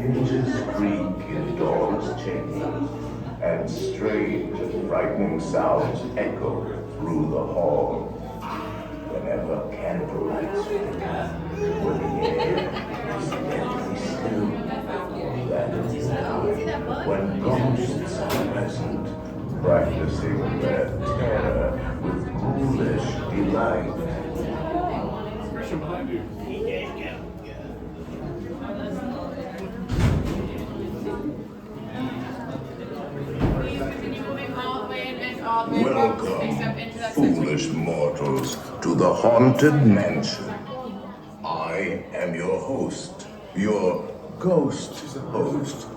Hinges creak in doors chambers, and strange and frightening sounds echo through the hall. Whenever candlelights flicker, when the air is deadly still, that is the time when ghosts are present, practicing their terror with ghoulish delight. Welcome, foolish mortals, to the Haunted Mansion. I am your host, your ghost host.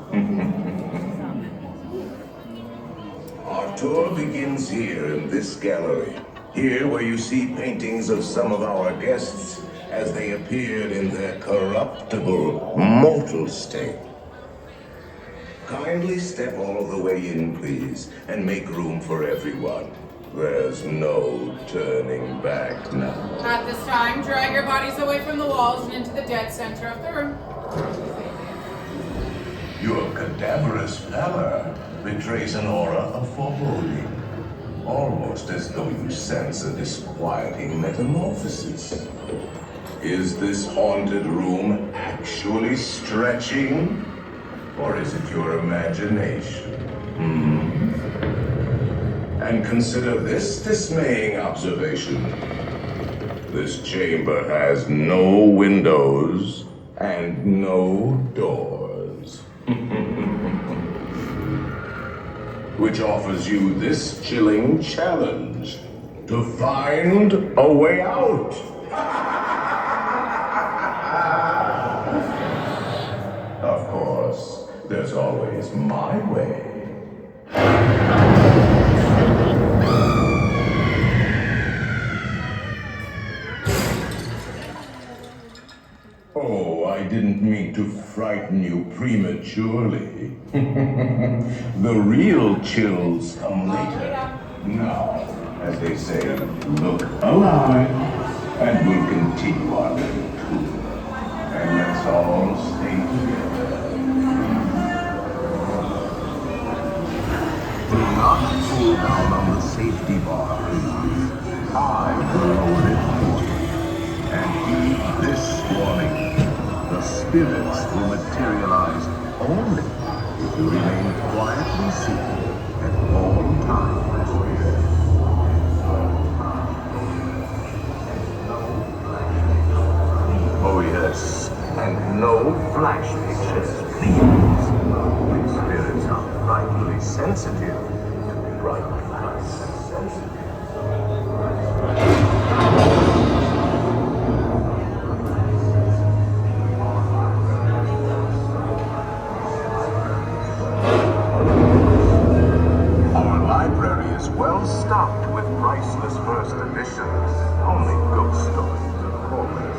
Our tour begins here in this gallery. Here where you see paintings of some of our guests as they appeared in their corruptible, mortal state. Kindly step all the way in, please, and make room for everyone. There's no turning back now. At this time, drag your bodies away from the walls and into the dead center of the room. Your cadaverous pallor betrays an aura of foreboding, almost as though you sense a disquieting metamorphosis. Is this haunted room actually stretching? Or is it your imagination? And consider this dismaying observation. This chamber has no windows and no doors. Which offers you this chilling challenge to find a way out. Of course, there's always my way. Oh, I didn't mean to frighten you prematurely. The real chills come later. Now, as they say, look alive, and we'll continue our little tour. And let's all stay together. Do not pull down on the safety bar, please. I will lower it for you. And heed this warning. The spirits will materialize only if you remain quietly seated at all times. Oh yes, and no flash pictures, please. Spirits are frightfully sensitive to bright lights. Well stocked with priceless first editions, only ghost stories, of course,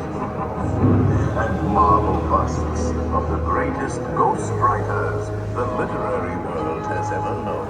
and marble busts of the greatest ghost writers the literary world has ever known.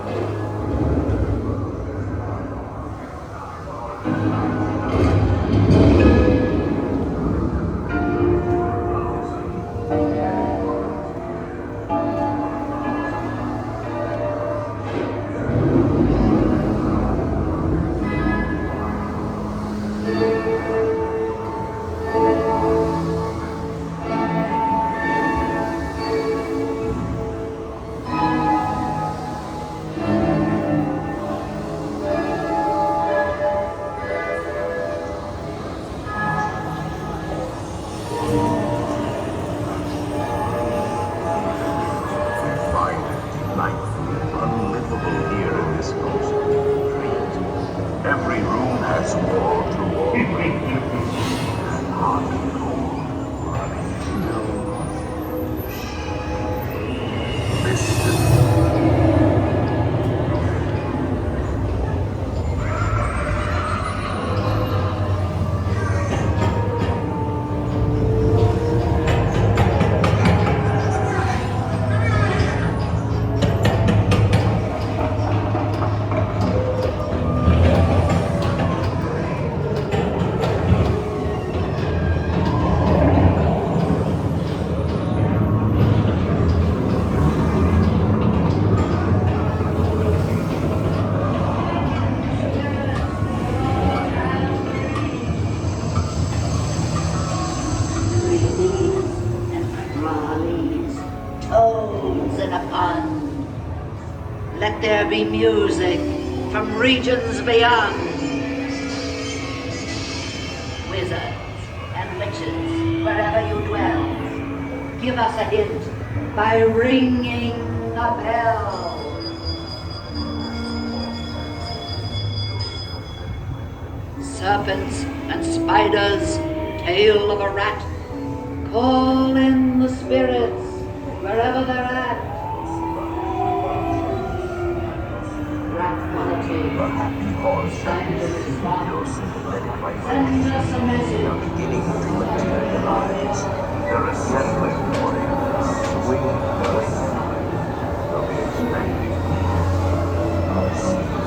in a pond. Let there be music from regions beyond. Wizards and witches, wherever you dwell, give us a hint by ringing the bell. Serpents and spiders, tail of a rat, call in the spirits wherever they're at. Rat quality, The happy horse time to respond. your sympathetic Send vibration us a are message. beginning to materialize. They're assembling for you. Swing the They'll be expecting I'll see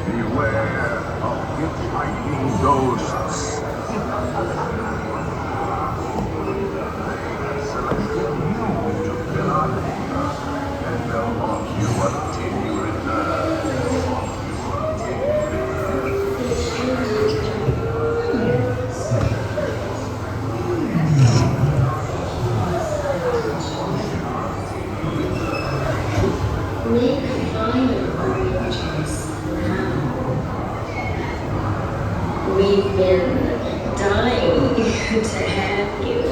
Beware of hitchhiking ghosts. Selected you to fill our labor, and they'll haunt you until you return. Make a final arrangements now. We've been dying to have you.